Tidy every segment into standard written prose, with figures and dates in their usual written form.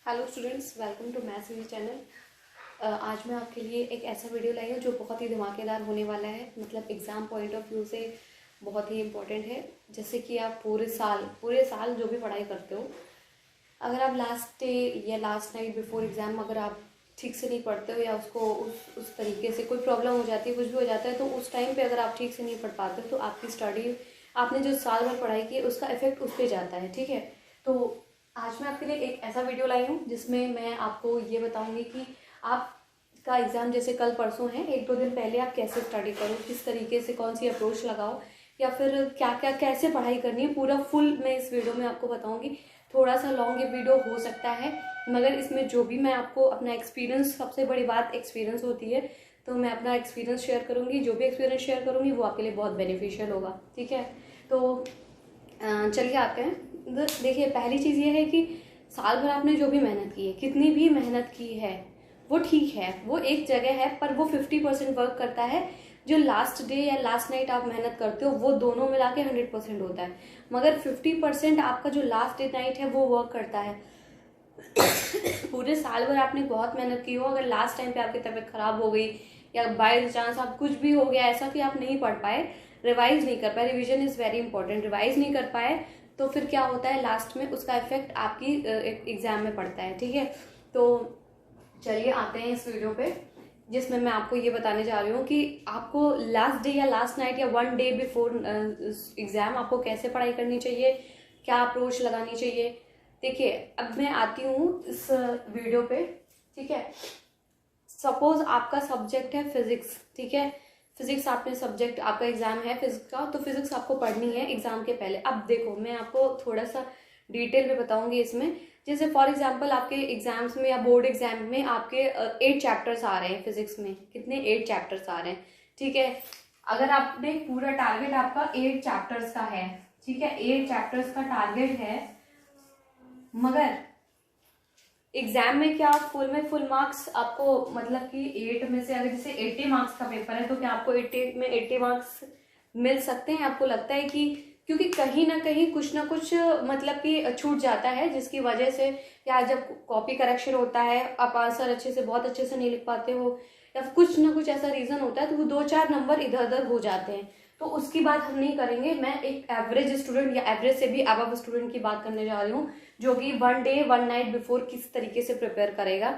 Hello students, welcome to maths English channel. आज मैं आपके लिए एक ऐसा वीडियो लाई हूँ जो बहुत ही धमाकेदार होने वाला है। मतलब एग्ज़ाम पॉइंट ऑफ व्यू से बहुत ही इम्पोर्टेंट है। जैसे कि आप पूरे साल जो भी पढ़ाई करते हो, अगर आप लास्ट डे या लास्ट नाइट बिफोर एग्ज़ाम अगर आप ठीक से नहीं पढ़ते हो या उसको उस तरीके से कोई प्रॉब्लम हो जाती है, कुछ भी हो जाता है, तो उस टाइम पे अगर आप ठीक से नहीं पढ़ पाते हो तो आपकी स्टडी, आपने जो साल भर पढ़ाई की है उसका इफेक्ट उस पर जाता है। ठीक है, तो आज मैं आपके लिए एक ऐसा वीडियो लाई हूँ जिसमें मैं आपको ये बताऊंगी कि आपका एग्ज़ाम जैसे कल परसों है, एक दो दिन पहले आप कैसे स्टडी करो, किस तरीके से कौन सी अप्रोच लगाओ, या फिर क्या क्या कैसे पढ़ाई करनी है, पूरा फुल मैं इस वीडियो में आपको बताऊंगी। थोड़ा सा लॉन्ग ये वीडियो हो सकता है, मगर इसमें जो भी मैं आपको अपना एक्सपीरियंस, सबसे बड़ी बात एक्सपीरियंस होती है, तो मैं अपना एक्सपीरियंस शेयर करूँगी। जो भी एक्सपीरियंस शेयर करूँगी वो आपके लिए बहुत बेनिफिशियल होगा। ठीक है, तो चलिए आते हैं। देखिए, पहली चीज़ ये है कि साल भर आपने जो भी मेहनत की है, कितनी भी मेहनत की है, वो ठीक है, वो एक जगह है, पर वो 50% वर्क करता है। जो लास्ट डे या लास्ट नाइट आप मेहनत करते हो वो दोनों मिला के 100% होता है, मगर 50% आपका जो लास्ट डे नाइट है वो वर्क करता है। पूरे साल भर आपने बहुत मेहनत की हो, अगर लास्ट टाइम पे आपकी तबीयत खराब हो गई या बाय चांस आप कुछ भी हो गया ऐसा कि आप नहीं पढ़ पाए, रिवाइज नहीं कर पाए, revision is very important, revise नहीं कर पाए, तो फिर क्या होता है, लास्ट में उसका इफेक्ट आपकी एग्जाम में पड़ता है। ठीक है, तो चलिए आते हैं इस वीडियो पे, जिसमें मैं आपको ये बताने जा रही हूँ कि आपको लास्ट डे या लास्ट नाइट या वन डे बिफोर एग्जाम आपको कैसे पढ़ाई करनी चाहिए, क्या अप्रोच लगानी चाहिए। देखिए, अब मैं आती हूँ इस वीडियो पे। ठीक है, सपोज आपका सब्जेक्ट है फिजिक्स। ठीक है, फिजिक्स आपने सब्जेक्ट, आपका एग्जाम है फिजिक्स का, तो फिजिक्स आपको पढ़नी है एग्जाम के पहले। अब देखो, मैं आपको थोड़ा सा डिटेल में बताऊंगी इसमें। जैसे फॉर एग्जांपल आपके एग्जाम्स में या बोर्ड एग्जाम में आपके 8 चैप्टर्स आ रहे हैं फिजिक्स में, कितने 8 चैप्टर्स आ रहे हैं। ठीक है, अगर आपने पूरा टारगेट आपका 8 चैप्टर्स का है, ठीक है, 8 चैप्टर्स का टारगेट है, मगर एग्जाम में क्या फुल मार्क्स आपको, मतलब कि 8 में से अगर जैसे 80 मार्क्स का पेपर है तो क्या आपको 80 में 80 मार्क्स मिल सकते हैं? आपको लगता है कि, क्योंकि कहीं ना कहीं कुछ ना कुछ मतलब कि छूट जाता है, जिसकी वजह से, या जब कॉपी करेक्शन होता है, आप आंसर अच्छे से, बहुत अच्छे से नहीं लिख पाते हो, या कुछ ना कुछ ऐसा रीजन होता है, तो वो 2-4 नंबर इधर उधर हो जाते हैं। तो उसकी बात हम नहीं करेंगे, मैं एक एवरेज स्टूडेंट या एवरेज से भी अबव स्टूडेंट की बात करने जा रही हूँ, जो कि one day one night before किस तरीके से प्रिपेयर करेगा।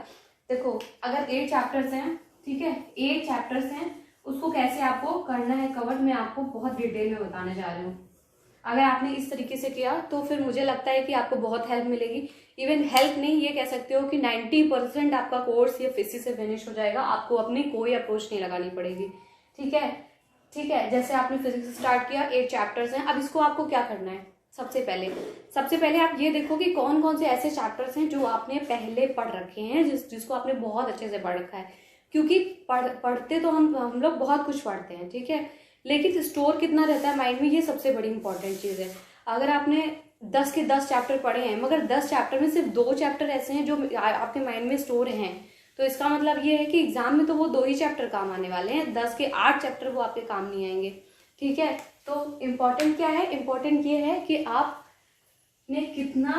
देखो, अगर 8 चैप्टर्स हैं, ठीक है, 8 चैप्टर्स हैं, उसको कैसे आपको करना है कवर, मैं आपको बहुत डिटेल में बताने जा रही हूँ। अगर आपने इस तरीके से किया तो फिर मुझे लगता है कि आपको बहुत हेल्प मिलेगी। इवन हेल्प नहीं, ये कह सकते हो कि 90% आपका कोर्स ये इसी से फिनिश हो जाएगा, आपको अपनी कोई अप्रोच नहीं लगानी पड़ेगी। ठीक है, ठीक है, जैसे आपने फिजिक्स स्टार्ट किया, 8 चैप्टर्स हैं, अब इसको आपको क्या करना है। सबसे पहले आप ये देखो कि कौन कौन से ऐसे चैप्टर्स हैं जो आपने पहले पढ़ रखे हैं, जिसको आपने बहुत अच्छे से पढ़ रखा है। क्योंकि पढ़ते तो हम लोग बहुत कुछ पढ़ते हैं, ठीक है, लेकिन स्टोर कितना रहता है माइंड में, ये सबसे बड़ी इंपॉर्टेंट चीज़ है। अगर आपने 10 के 10 चैप्टर पढ़े हैं, मगर 10 चैप्टर में सिर्फ 2 चैप्टर ऐसे हैं जो आपके माइंड में स्टोर हैं, तो इसका मतलब ये है कि एग्जाम में तो वो 2 ही चैप्टर काम आने वाले हैं, 10 के 8 चैप्टर वो आपके काम नहीं आएंगे। ठीक है, तो इम्पोर्टेंट क्या है, इम्पोर्टेंट ये है कि आपने कितना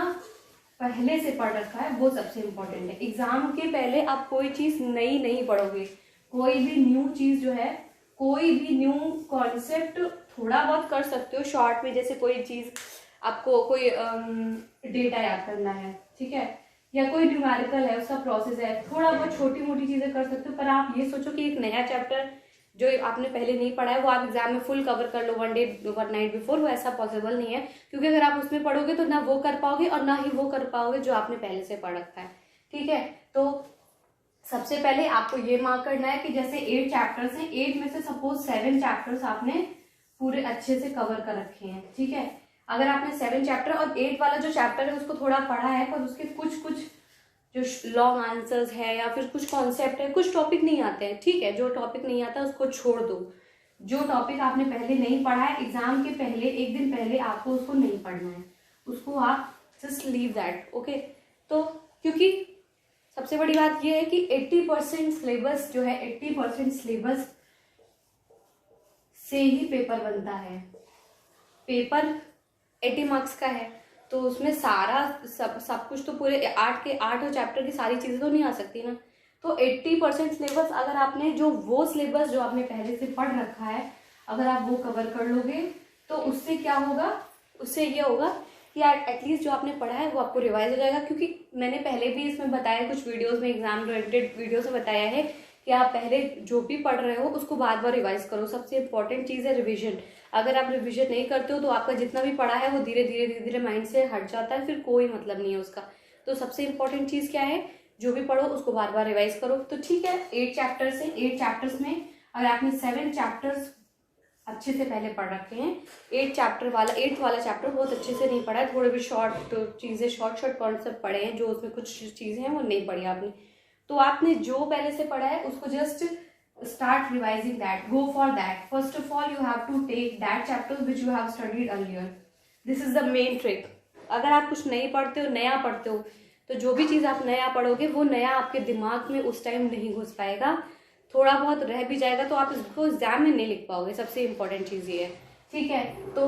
पहले से पढ़ रखा है, वो सबसे इम्पोर्टेंट है। एग्जाम के पहले आप कोई चीज नई नहीं पढ़ोगे, कोई भी न्यू चीज जो है, कोई भी न्यू कॉन्सेप्ट थोड़ा बहुत कर सकते हो शॉर्ट में, जैसे कोई चीज आपको कोई डेटा याद करना है, ठीक है, या कोई न्यूमेरिकल है, उसका प्रोसेस है, थोड़ा बहुत छोटी मोटी चीजें कर सकते हो। पर आप ये सोचो कि एक नया चैप्टर जो आपने पहले नहीं पढ़ा है वो आप एग्जाम में फुल कवर कर लो one day one night before, वो ऐसा पॉसिबल नहीं है। क्योंकि अगर आप उसमें पढ़ोगे तो ना वो कर पाओगे और ना ही वो कर पाओगे जो आपने पहले से पढ़ रखा है। ठीक है, तो सबसे पहले आपको ये मार्क करना है कि जैसे 8 चैप्टर्स हैं, 8 में से सपोज 7 चैप्टर्स आपने पूरे अच्छे से कवर कर रखे हैं। ठीक है, अगर आपने 7 चैप्टर और 8 वाला जो चैप्टर है उसको थोड़ा पढ़ा है, पर उसके कुछ कुछ जो लॉन्ग आंसर्स है या फिर कुछ कॉन्सेप्ट है, कुछ टॉपिक नहीं आते हैं, ठीक है, जो टॉपिक नहीं आता उसको छोड़ दो। जो टॉपिक आपने पहले नहीं पढ़ा है, एग्जाम के पहले एक दिन पहले आपको उसको नहीं पढ़ना है, उसको आप जस्ट लीव दैट। ओके, तो क्योंकि सबसे बड़ी बात यह है कि 80% सिलेबस जो है, 80% सिलेबस से ही पेपर बनता है। पेपर 80 मार्क्स का है, तो उसमें सारा सब कुछ तो पूरे 8 चैप्टर की सारी चीज़ें तो नहीं आ सकती ना। तो 80% सिलेबस अगर आपने वो सिलेबस जो आपने पहले से पढ़ रखा है, अगर आप वो कवर कर लोगे तो उससे क्या होगा, उससे ये होगा कि एटलीस्ट जो आपने पढ़ा है वो आपको रिवाइज हो जाएगा। क्योंकि मैंने पहले भी इसमें बताया, कुछ वीडियोस में, एग्जाम रिलेटेड वीडियोस में बताया है कि आप पहले जो भी पढ़ रहे हो उसको बार बार रिवाइज करो। सबसे इंपॉर्टेंट चीज़ है रिविजन। अगर आप रिविजन नहीं करते हो तो आपका जितना भी पढ़ा है वो धीरे धीरे माइंड से हट जाता है, फिर कोई मतलब नहीं है उसका। तो सबसे इंपॉर्टेंट चीज़ क्या है, जो भी पढ़ो उसको बार बार रिवाइज करो। तो ठीक है, 8 चैप्टर्स है, 8 चैप्टर्स में अगर आपने 7 चैप्टर्स अच्छे से पहले पढ़ रखे हैं, 8 वाला चैप्टर बहुत अच्छे से नहीं पढ़ा है, थोड़े भी शॉर्ट चीज़ें, शॉर्ट कॉन्सेप्ट पढ़े हैं, जो उसमें कुछ चीज़ें हैं वो नहीं पढ़ी आपने। तो आपने जो पहले से पढ़ा है उसको just start revising that. Go for that. First of all, you have to take that chapters which you have studied earlier. This is the main trick. अगर आप कुछ नहीं पढ़ते हो, नया पढ़ते हो, तो जो भी चीज़ आप नया पढ़ोगे वो नया आपके दिमाग में उस टाइम नहीं घुस पाएगा, थोड़ा बहुत रह भी जाएगा तो आप इसको एग्जाम में नहीं लिख पाओगे। सबसे इम्पोर्टेंट चीज़ ये है, ठीक है। तो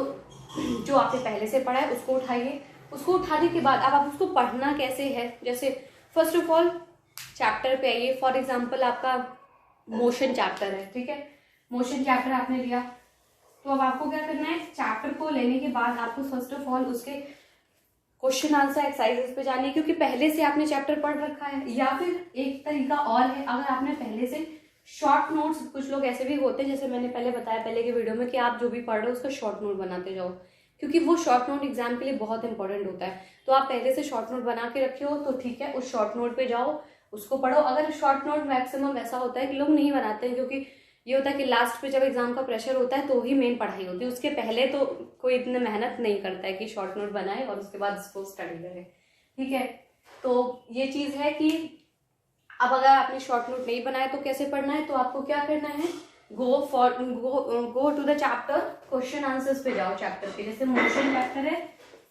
जो आपने पहले से पढ़ा है उसको उठाइए। उसको उठाने के बाद अब आप उसको पढ़ना कैसे है, जैसे फर्स्ट ऑफ ऑल चैप्टर पे आइए। फॉर एग्जाम्पल आपका मोशन चैप्टर है, ठीक है, मोशन चैप्टर आपने लिया, तो अब आपको क्या करना है, चैप्टर को लेने के बाद आपको फर्स्ट ऑफ ऑल उसके क्वेश्चन आंसर एक्सरसाइजेस पे जानी है, क्योंकि पहले से आपने चैप्टर पढ़ रखा है। या फिर एक तरीका और है, अगर आपने पहले से शॉर्ट नोट्स, कुछ लोग ऐसे भी होते हैं जैसे मैंने पहले बताया पहले के वीडियो में कि आप जो भी पढ़ रहे हो उसका शॉर्ट नोट बनाते जाओ, क्योंकि वो शॉर्ट नोट एग्जाम के लिए बहुत इंपॉर्टेंट होता है। तो आप पहले से शॉर्ट नोट बना के रखे हो तो ठीक है, उस शॉर्ट नोट पे जाओ, उसको पढ़ो। अगर शॉर्ट नोट मैक्सिमम ऐसा होता है कि लोग नहीं बनाते हैं, क्योंकि ये होता है कि लास्ट पे जब एग्जाम का प्रेशर होता है तो ही मेन पढ़ाई होती है, उसके पहले तो कोई इतनी मेहनत नहीं करता है कि शॉर्ट नोट बनाए और उसके बाद उसको स्टडी करे, ठीक है। तो ये चीज़ है कि अब अगर आपने शॉर्ट नोट नहीं बनाया तो कैसे पढ़ना है, तो आपको क्या करना है, go to the chapter, question answers पे जाओ चैप्टर पे। जैसे मोशन चैप्टर है,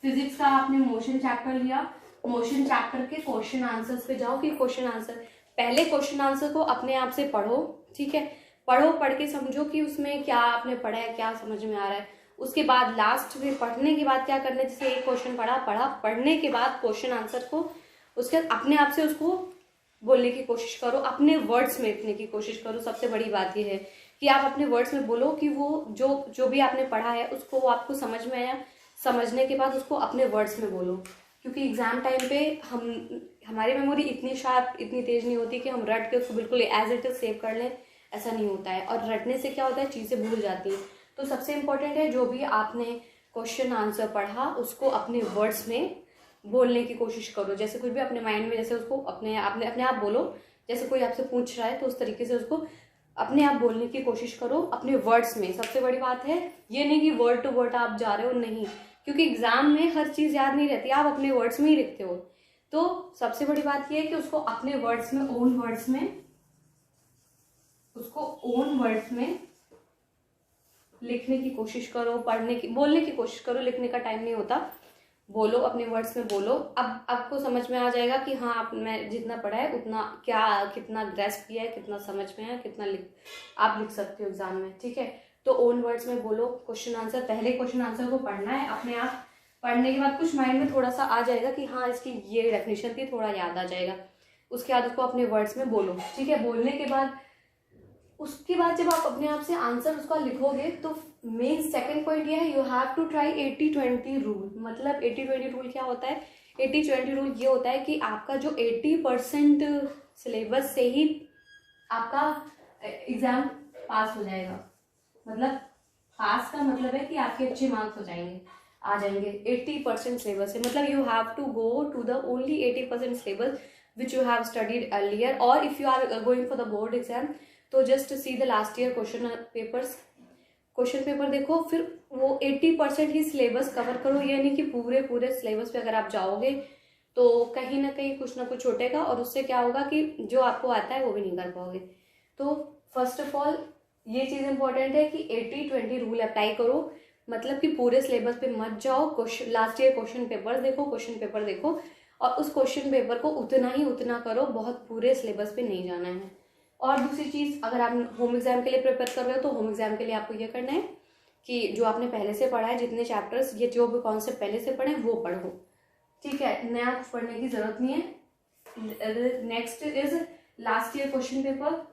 फिजिक्स का आपने मोशन चैप्टर लिया, मोशन चैप्टर के क्वेश्चन आंसर्स पे जाओ कि क्वेश्चन आंसर, पहले क्वेश्चन आंसर को अपने आप से पढ़ो, ठीक है, पढ़ के समझो कि उसमें क्या आपने पढ़ा है, क्या समझ में आ रहा है। उसके बाद लास्ट में पढ़ने के बाद क्या करना है, जैसे एक क्वेश्चन पढ़ने के बाद क्वेश्चन आंसर को उसके अपने आप से उसको बोलने की कोशिश करो, अपने वर्ड्स में लिखने की कोशिश करो। सबसे बड़ी बात यह है कि आप अपने वर्ड्स में बोलो कि वो जो भी आपने पढ़ा है उसको वो आपको समझ में आया, समझने के बाद उसको अपने वर्ड्स में बोलो। क्योंकि एग्जाम टाइम पे हमारी मेमोरी इतनी शार्प, इतनी तेज नहीं होती कि हम रट के उसको बिल्कुल एज इट इज सेव कर लें, ऐसा नहीं होता है। और रटने से क्या होता है, चीज़ें भूल जाती हैं। तो सबसे इम्पोर्टेंट है जो भी आपने क्वेश्चन आंसर पढ़ा उसको अपने वर्ड्स में बोलने की कोशिश करो। जैसे कुछ भी अपने माइंड में, जैसे उसको अपने आप बोलो, जैसे कोई आपसे पूछ रहा है तो उस तरीके से उसको अपने आप बोलने की कोशिश करो अपने वर्ड्स में। सबसे बड़ी बात है ये नहीं कि वर्ड टू वर्ड आप जा रहे हो, नहीं, क्योंकि एग्जाम में हर चीज़ याद नहीं रहती, आप अपने वर्ड्स में ही लिखते हो। तो सबसे बड़ी बात यह है कि उसको अपने वर्ड्स में, ओन वर्ड्स में, उसको ओन वर्ड्स में लिखने की कोशिश करो, बोलने की कोशिश करो। लिखने का टाइम नहीं होता, बोलो, अपने वर्ड्स में बोलो। अब आपको समझ में आ जाएगा कि हाँ मैं जितना पढ़ा है उतना कितना ग्रेस्प किया है, कितना समझ में है, कितना आप लिख सकते हो एग्जाम में, ठीक है। तो ओन वर्ड्स में बोलो क्वेश्चन आंसर। पहले क्वेश्चन आंसर को पढ़ना है अपने आप, पढ़ने के बाद कुछ माइंड में थोड़ा सा आ जाएगा कि हाँ इसकी ये डेफिनेशन थी, थोड़ा याद आ जाएगा। उसके बाद उसको अपने वर्ड्स में बोलो, ठीक है। बोलने के बाद उसके बाद जब आप अपने आप से आंसर उसका लिखोगे तो मेन सेकंड पॉइंट ये है, you have to try 80-20 rule. मतलब 80-20 रूल क्या होता है, 80-20 रूल ये होता है कि आपका जो 80% सिलेबस से ही आपका एग्जाम पास हो जाएगा। मतलब पास का मतलब है कि आपके अच्छे मार्क्स आ जाएंगे 80% सिलेबस से। मतलब you have to go to the only 80% syllabus which you have studied earlier. और if you are going for the board exam तो just see the last year question paper देखो, फिर वो 80% ही सिलेबस कवर करो। ये नहीं कि पूरे सिलेबस पे अगर आप जाओगे तो कहीं ना कहीं कुछ ना कुछ छूटेगा और उससे क्या होगा कि जो आपको आता है वो भी नहीं कर पाओगे। तो फर्स्ट ऑफ ऑल ये चीज़ इंपॉर्टेंट है कि 80-20 रूल अप्लाई करो। मतलब कि पूरे सिलेबस पे मत जाओ, लास्ट ईयर क्वेश्चन पेपर देखो और उस क्वेश्चन पेपर को उतना करो, बहुत पूरे सिलेबस पे नहीं जाना है। और दूसरी चीज़, अगर आप होम एग्जाम के लिए प्रिपेयर कर रहे हो तो होम एग्जाम के लिए आपको ये करना है कि जो आपने पहले से पढ़ा है, जितने चैप्टर्स, ये जो भी कॉन्सेप्ट पहले से पढ़े वो पढ़ो, ठीक है, नया कुछ पढ़ने की जरूरत नहीं है। Next is last year question paper.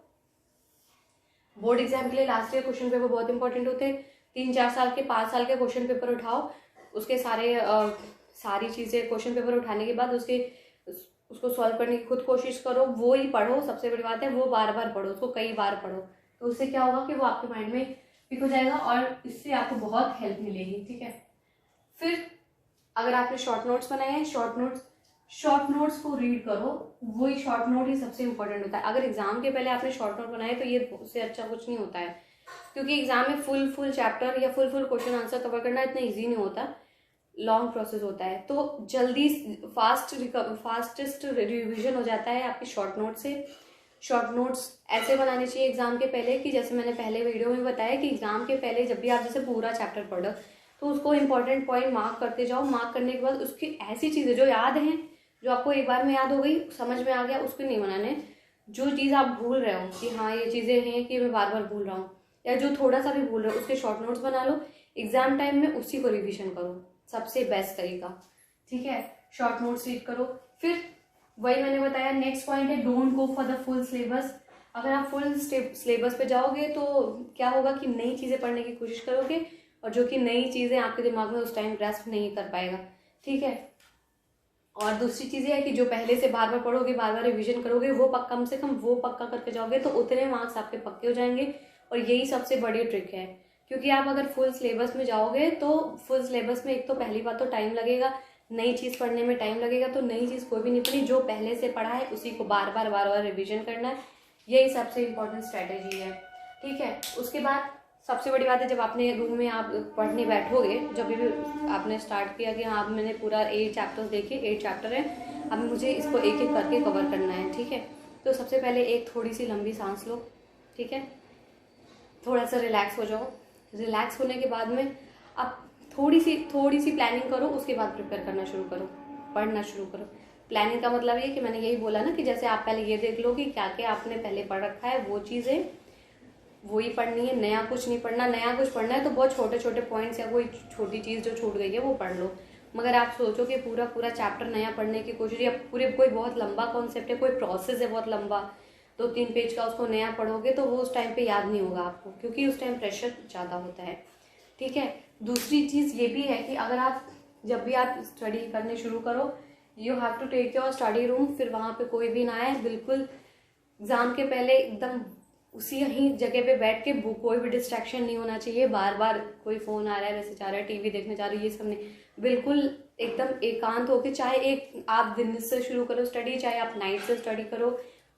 Board exam के लिए लास्ट ईयर क्वेश्चन पेपर बहुत इंपॉर्टेंट होते हैं। 3-4 साल के 5 साल के क्वेश्चन पेपर उठाओ, उसके सारी चीज़ें क्वेश्चन पेपर उठाने के बाद उसको सॉल्व करने की खुद कोशिश करो, वो ही पढ़ो, सबसे बड़ी बात है वो बार बार पढ़ो, उसको कई बार पढ़ो, तो उससे क्या होगा कि वो आपके माइंड में पिक हो जाएगा और इससे आपको बहुत हेल्प मिलेगी, ठीक है। फिर अगर आपने शॉर्ट नोट्स बनाए हैं, शॉर्ट नोट्स को रीड करो, वही शॉर्ट नोट ही सबसे इंपॉर्टेंट होता है। अगर एग्जाम के पहले आपने शॉर्ट नोट बनाए तो ये उससे अच्छा कुछ नहीं होता है, क्योंकि एग्जाम में फुल चैप्टर या फुल क्वेश्चन आंसर कवर करना इतना ईजी नहीं होता, लॉन्ग प्रोसेस होता है। तो जल्दी फास्टेस्ट रिविजन हो जाता है आपकी शॉर्ट नोट से। शॉर्ट नोट्स ऐसे बनाने चाहिए एग्जाम के पहले कि जैसे मैंने पहले वीडियो में बताया कि एग्जाम के पहले जब भी आप जैसे पूरा चैप्टर पढ़ो तो उसको इंपॉर्टेंट पॉइंट मार्क करते जाओ। मार्क करने के बाद उसकी ऐसी चीज़ें जो याद हैं, जो आपको एक बार में याद हो गई, समझ में आ गया, उसको नहीं बनाने। जो चीज़ आप भूल रहे हो कि हाँ ये चीज़ें हैं कि मैं बार बार भूल रहा हूँ, या जो थोड़ा सा भी भूल रहे हो उसके शॉर्ट नोट्स बना लो, एग्जाम टाइम में उसी को रिविजन करो, सबसे बेस्ट तरीका, ठीक है। शॉर्ट नोट्स रीड करो। फिर वही मैंने बताया, नेक्स्ट पॉइंट है don't go for the full syllabus. अगर आप फुल सिलेबस पे जाओगे तो क्या होगा कि नई चीज़ें पढ़ने की कोशिश करोगे और जो कि नई चीज़ें आपके दिमाग में उस टाइम ग्रैस्प नहीं कर पाएगा, ठीक है। और दूसरी चीज़ है कि जो पहले से बार बार पढ़ोगे, बार बार रिविजन करोगे, वो कम से कम वो पक्का करके जाओगे तो उतने मार्क्स आपके पक्के हो जाएंगे। और यही सबसे बड़ी ट्रिक है, क्योंकि आप अगर फुल सिलेबस में जाओगे तो फुल सिलेबस में एक तो पहली बात तो टाइम लगेगा, नई चीज़ पढ़ने में टाइम लगेगा, तो नई चीज़ कोई भी नहीं पढ़ी, जो पहले से पढ़ा है उसी को बार बार रिविजन करना है, यही सबसे इम्पोर्टेंट स्ट्रैटेजी है, ठीक है। उसके बाद सबसे बड़ी बात है, जब आपने रूम में आप पढ़ने बैठोगे, जब भी आपने स्टार्ट किया कि हाँ मैंने पूरा 8 चैप्टर्स देखे, 8 चैप्टर है, अब मुझे इसको एक एक करके कवर करना है, ठीक है। तो सबसे पहले एक थोड़ी सी लंबी सांस लो, ठीक है, थोड़ा सा रिलैक्स हो जाओ। रिलैक्स होने के बाद में आप थोड़ी सी प्लानिंग करो, उसके बाद प्रिपेयर करना शुरू करो, पढ़ना शुरू करो। प्लानिंग का मतलब ये कि मैंने यही बोला ना कि जैसे आप पहले ये देख लो कि क्या क्या आपने पहले पढ़ रखा है, वो चीज़ें वही पढ़नी है, नया कुछ नहीं पढ़ना। नया कुछ पढ़ना है तो बहुत छोटे छोटे पॉइंट्स या कोई छोटी चीज़ जो छूट गई है वो पढ़ लो। मगर आप सोचो कि पूरा चैप्टर नया पढ़ने की कोशिश, या पूरे कोई बहुत लंबा कॉन्सेप्ट है, कोई प्रोसेस है बहुत लंबा, 2-3 पेज का, उसको नया पढ़ोगे तो वो उस टाइम पे याद नहीं होगा आपको, क्योंकि उस टाइम प्रेशर ज़्यादा होता है, ठीक है। दूसरी चीज़ ये भी है कि अगर आप जब भी आप स्टडी करने शुरू करो, you have to take your study room, फिर वहाँ पे कोई भी ना आए, बिल्कुल एग्जाम के पहले एकदम उसी ही जगह पे बैठ के, कोई भी डिस्ट्रैक्शन नहीं होना चाहिए, बार बार कोई फ़ोन आ रहा है, मैसेज आ रहा है, टीवी देखने जा रही है, ये सब नहीं, बिल्कुल एकदम एकांत होके, चाहे एक आप दिन से शुरू करो स्टडी, चाहे आप नाइट से स्टडी करो,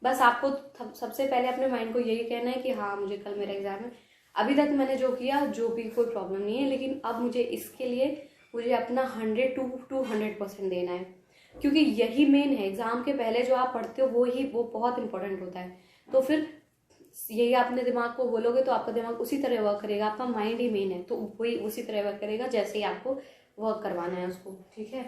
बस आपको सबसे पहले अपने माइंड को यही कहना है कि हाँ मुझे कल मेरा एग्जाम है। अभी तक मैंने जो किया जो भी कोई प्रॉब्लम नहीं है, लेकिन अब मुझे इसके लिए मुझे अपना 100% देना है, क्योंकि यही मेन है। एग्जाम के पहले जो आप पढ़ते हो वो बहुत इंपॉर्टेंट होता है। तो फिर यही अपने दिमाग को बोलोगे तो आपका दिमाग उसी तरह वर्क करेगा, आपका माइंड ही मेन है तो वही उसी तरह वर्क करेगा जैसे ही आपको वर्क करवाना है उसको, ठीक है।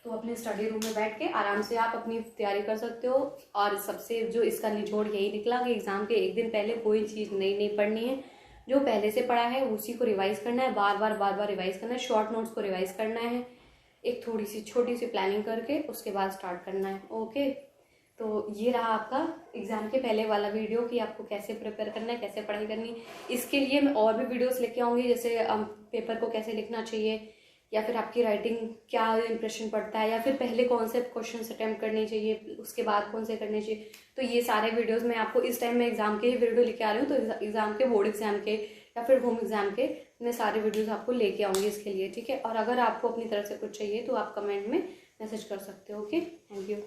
तो अपने स्टडी रूम में बैठ के आराम से आप अपनी तैयारी कर सकते हो। और सबसे जो इसका निचोड़ यही निकला कि एग्जाम के एक दिन पहले कोई चीज़ नई नहीं पढ़नी है, जो पहले से पढ़ा है उसी को रिवाइज करना है, बार बार रिवाइज करना है, शॉर्ट नोट्स को रिवाइज करना है, एक थोड़ी सी छोटी सी प्लानिंग करके उसके बाद स्टार्ट करना है, ओके। तो ये रहा आपका एग्जाम के पहले वाला वीडियो कि आपको कैसे प्रिपेयर करना है, कैसे पढ़ाई करनी है। इसके लिए मैं और भी वीडियोस लेके आऊँगी, जैसे पेपर को कैसे लिखना चाहिए, या फिर आपकी राइटिंग क्या इंप्रेशन पड़ता है, या फिर पहले कौन से क्वेश्चन अटैम्प्ट करने चाहिए, उसके बाद कौन से करने चाहिए। तो ये सारे वीडियोस मैं आपको इस टाइम में एग्जाम के ही वीडियो लेके आ रही हूँ, तो एग्जाम के, बोर्ड एग्जाम के या फिर होम एग्जाम के मैं सारे वीडियोस आपको लेके आऊँगी इसके लिए, ठीक है। और अगर आपको अपनी तरफ से कुछ चाहिए तो आप कमेंट में मैसेज कर सकते हो, ओके। Thank you.